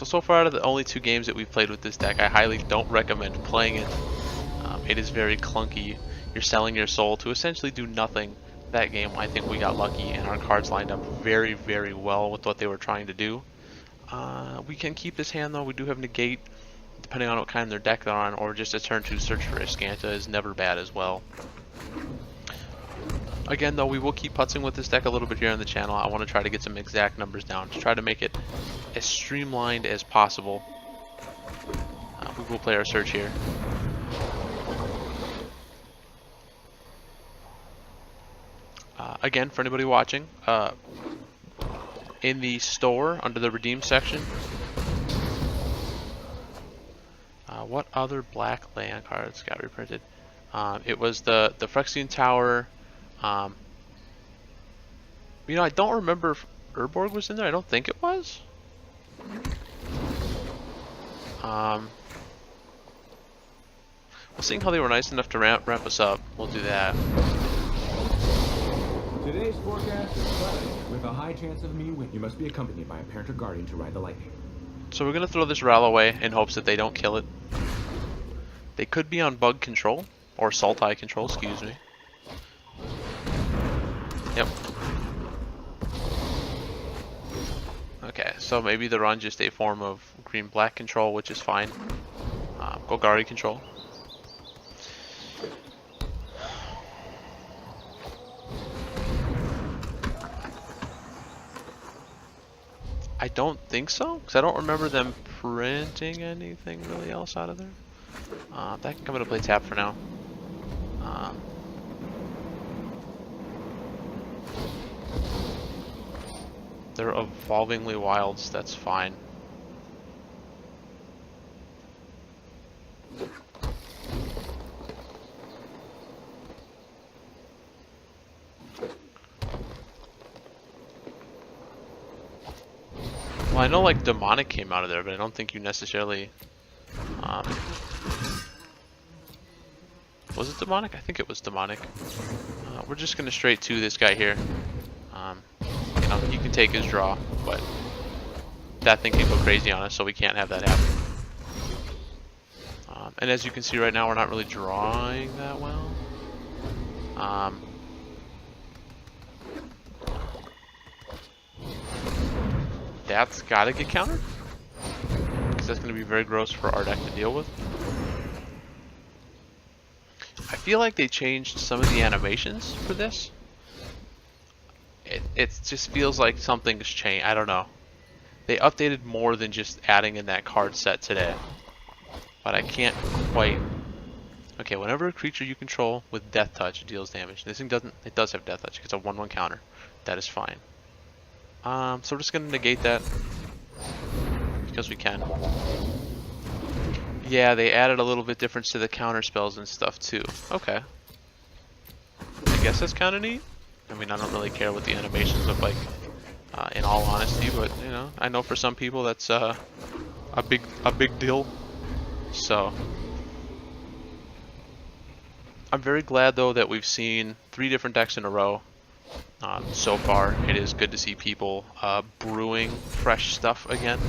So far out of the only 2 games that we've played with this deck, I highly don't recommend playing it. It is very clunky. You're selling your soul to essentially do nothing. That game, I think we got lucky and our cards lined up very, very well with what they were trying to do. We can keep this hand though. We do have negate, depending on what kind of their deck they're on, or just a turn 2 search for Iskanta is never bad as well. Again though, we will keep putzing with this deck a little bit here on the channel. I want to try to get some exact numbers down to try to make it as streamlined as possible. We will play our search here. Again, for anybody watching, in the store under the redeem section, what other black land cards got reprinted? It was the Phyrexian Tower. You know, I don't remember if Urborg was in there. I don't think it was. Well, seeing how they were nice enough to ramp us up, we'll do that. Today's forecast is cloudy, with a high chance of me wind. You must be accompanied by a parent or guardian to ride the lightning. So we're gonna throw this Ral away in hopes that they don't kill it. They could be on bug control, or Sultai control, excuse me. Yep. Okay, so maybe they're on just a form of green-black control, which is fine. Go guardian control. I don't think so, because I don't remember them printing anything really else out of there. That can come into play tap for now. They're evolvingly wilds, that's fine. Well, I know like demonic came out of there, but I don't think you necessarily. Was it demonic? I think it was demonic. We're just gonna straight to this guy here. You know, he can take his draw, but that thing can go crazy on us, so we can't have that happen. And as you can see right now, we're not really drawing that well. That's gotta get countered, because that's gonna be very gross for our deck to deal with. I feel like they changed some of the animations for this. It just feels like something's changed. I don't know. They updated more than just adding in that card set today. But I can't quite. Okay, whenever a creature you control with Death Touch deals damage. This thing doesn't. It does have Death Touch. It's a 1/1 counter. That is fine. So we're just gonna negate that because we can. Yeah, they added a little bit difference to the counter spells and stuff too. Okay. I guess that's kind of neat. I mean, I don't really care what the animations look like, in all honesty, but you know, I know for some people that's a big deal. So I'm very glad though that we've seen 3 different decks in a row. So far, it is good to see people brewing fresh stuff again.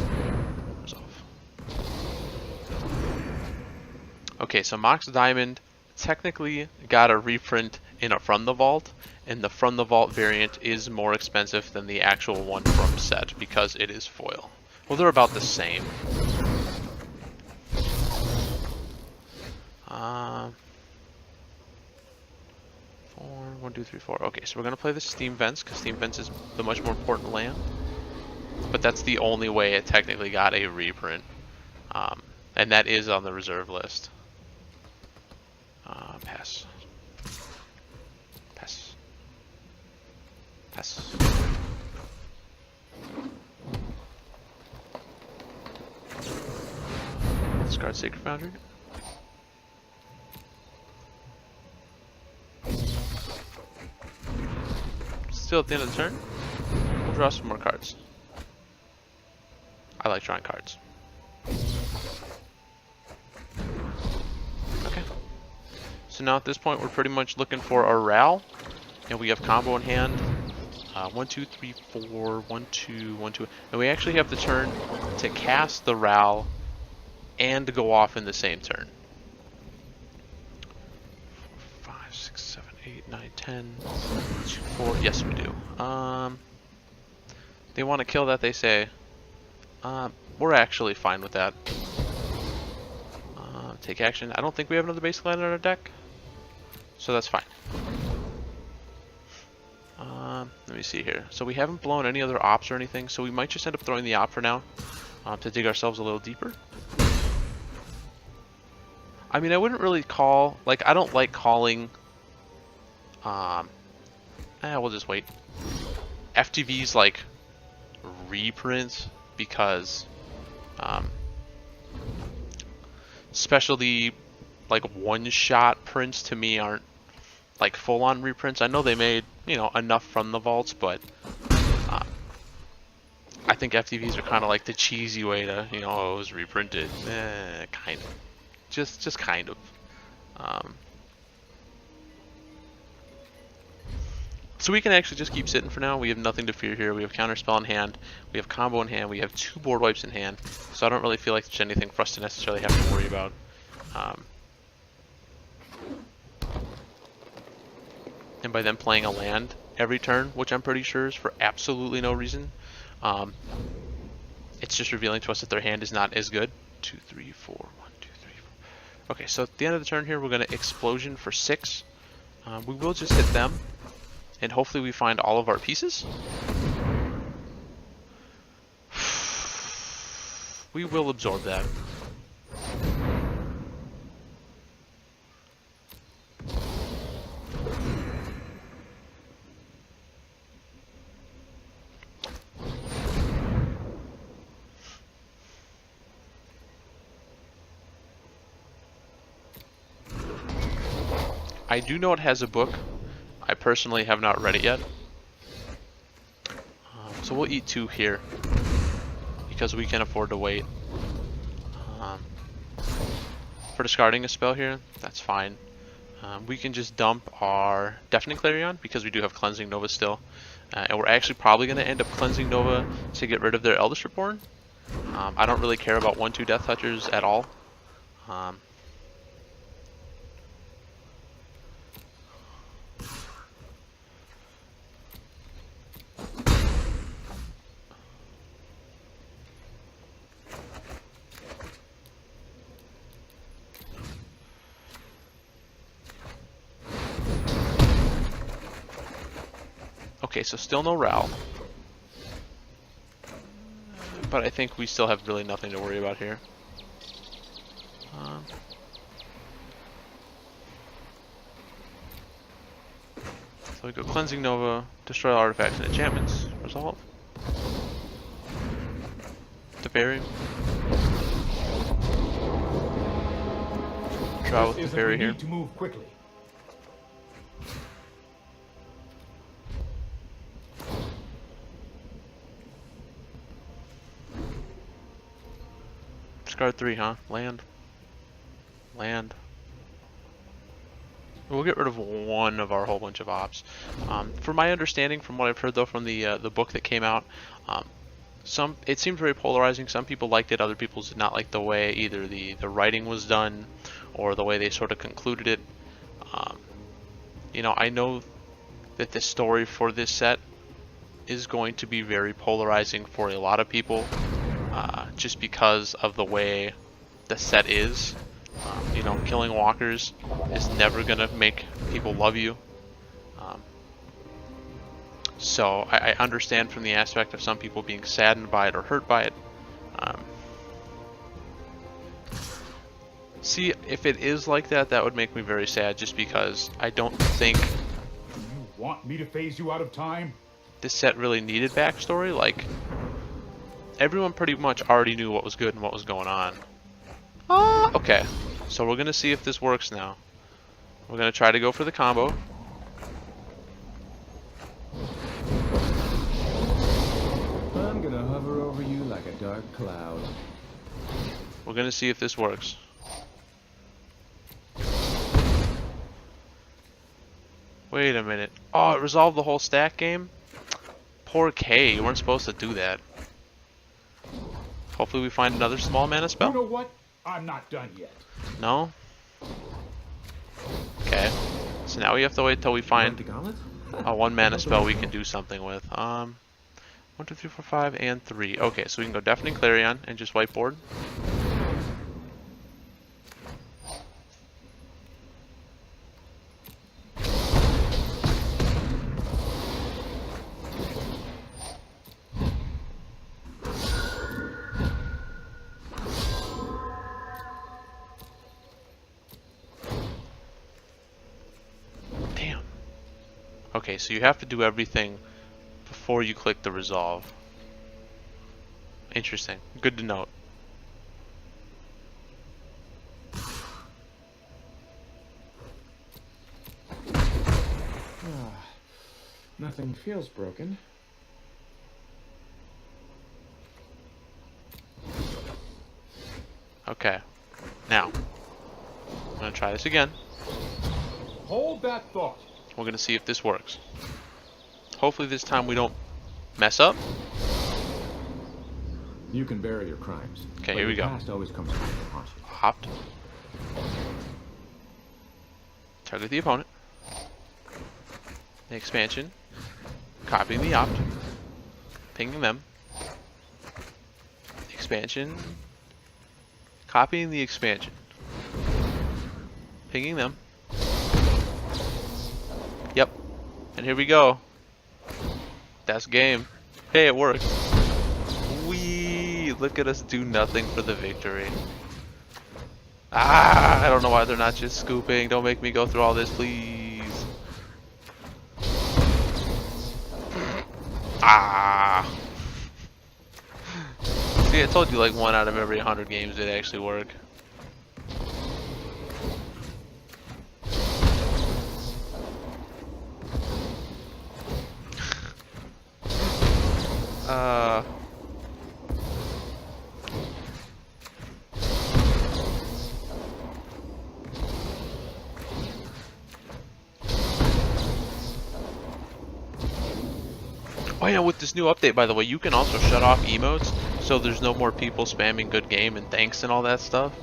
Okay, so Mox Diamond technically got a reprint in a From the Vault, and the From the Vault variant is more expensive than the actual one from set because it is foil. Well, they're about the same. 1, 2, 3, 4. Okay, so we're gonna play the Steam Vents because Steam Vents is the much more important land. But that's the only way it technically got a reprint, and that is on the reserve list. Pass. Pass. Pass. Discard Sacred Foundry. Still at the end of the turn, we'll draw some more cards. I like drawing cards. Okay. So now at this point, we're pretty much looking for our Ral, and we have combo in hand. 1, 2, 3, 4, 1, 2, 1, 2, and we actually have the turn to cast the Ral and go off in the same turn. 5, 6, 7, 8, 9, 10, 2, 4. Yes, we do. They want to kill that, they say. We're actually fine with that. Take action. I don't think we have another basic land on our deck, so that's fine. Let me see here. So we haven't blown any other ops or anything, so we might just end up throwing the op for now to dig ourselves a little deeper. I mean, I wouldn't really call, like, I don't like calling, we'll just wait. FTVs like reprints because specialty like one-shot prints to me aren't like full-on reprints. I know they made, you know, enough from the vaults, but I think FTVs are kind of like the cheesy way to, you know, oh, it was reprinted. Kind of. Just kind of. So we can actually just keep sitting for now. We have nothing to fear here. We have counterspell in hand. We have combo in hand. We have 2 board wipes in hand. So I don't really feel like there's anything for us to necessarily have to worry about. And by them playing a land every turn, which I'm pretty sure is for absolutely no reason, it's just revealing to us that their hand is not as good. 2, 3, 4. 1, 2, 3, 4. Okay, so at the end of the turn here, we're going to explosion for 6. We will just hit them, and hopefully we find all of our pieces. We will absorb that. I do know it has a book. I personally have not read it yet. So we'll eat 2 here because we can afford to wait. For discarding a spell here, that's fine. We can just dump our Deafening Clarion because we do have Cleansing Nova still. And we're actually probably going to end up Cleansing Nova to get rid of their Eldritch Reborn. I don't really care about 1/2 Death Touchers at all. Okay, so still no Ral. But I think we still have really nothing to worry about here. So we go Cleansing Nova, destroy all artifacts and enchantments, resolve. The berry. Draw with the berry here. To move quickly. Discard 3, huh? Land. Land. We'll get rid of 1 of our whole bunch of ops. From my understanding, from what I've heard though from the book that came out, it seemed very polarizing. Some people liked it, other people did not like the way either the writing was done or the way they sort of concluded it. You know, I know that the story for this set is going to be very polarizing for a lot of people. Just because of the way the set is. You know, killing walkers is never gonna make people love you. So I understand from the aspect of some people being saddened by it or hurt by it. See, if it is like that, that would make me very sad just because I don't think... Do you want me to phase you out of time? This set really needed backstory. Like, everyone pretty much already knew what was good and what was going on. Okay, so we're gonna see if this works now. We're gonna try to go for the combo. I'm gonna hover over you like a dark cloud. We're gonna see if this works. Wait a minute. Oh, it resolved the whole stack game? Poor K, you weren't supposed to do that. Hopefully we find another small mana You spell. know what? I'm not done yet. No? Okay. So now we have to wait till we The find gauntlet? a 1 mana spell we can do something with. 1, 2, 3, 4, 5, and 3. Okay, so we can go Deafening Clarion and just whiteboard. Damn. Okay, so you have to do everything before you click the resolve. Interesting. Good to note. Nothing feels broken. Okay. Now, I'm going to try this again. Hold that thought. We're going to see if this works. Hopefully this time we don't mess up. You can bury your crimes. Okay, but here we your go. past always comes back to haunt you. Hopped. Target the opponent. The expansion. Copying the opt. Pinging them. Expansion. Copying the expansion. Pinging them. Yep. And here we go. That's game. Hey, it worked. Wee! Look at us do nothing for the victory. Ah! I don't know why they're not just scooping. Don't make me go through all this, please. Ah! See, I told you like 1 out of every 100 games did actually work. Oh yeah, with this new update, by the way, you can also shut off emotes, so there's no more people spamming good game and thanks and all that stuff.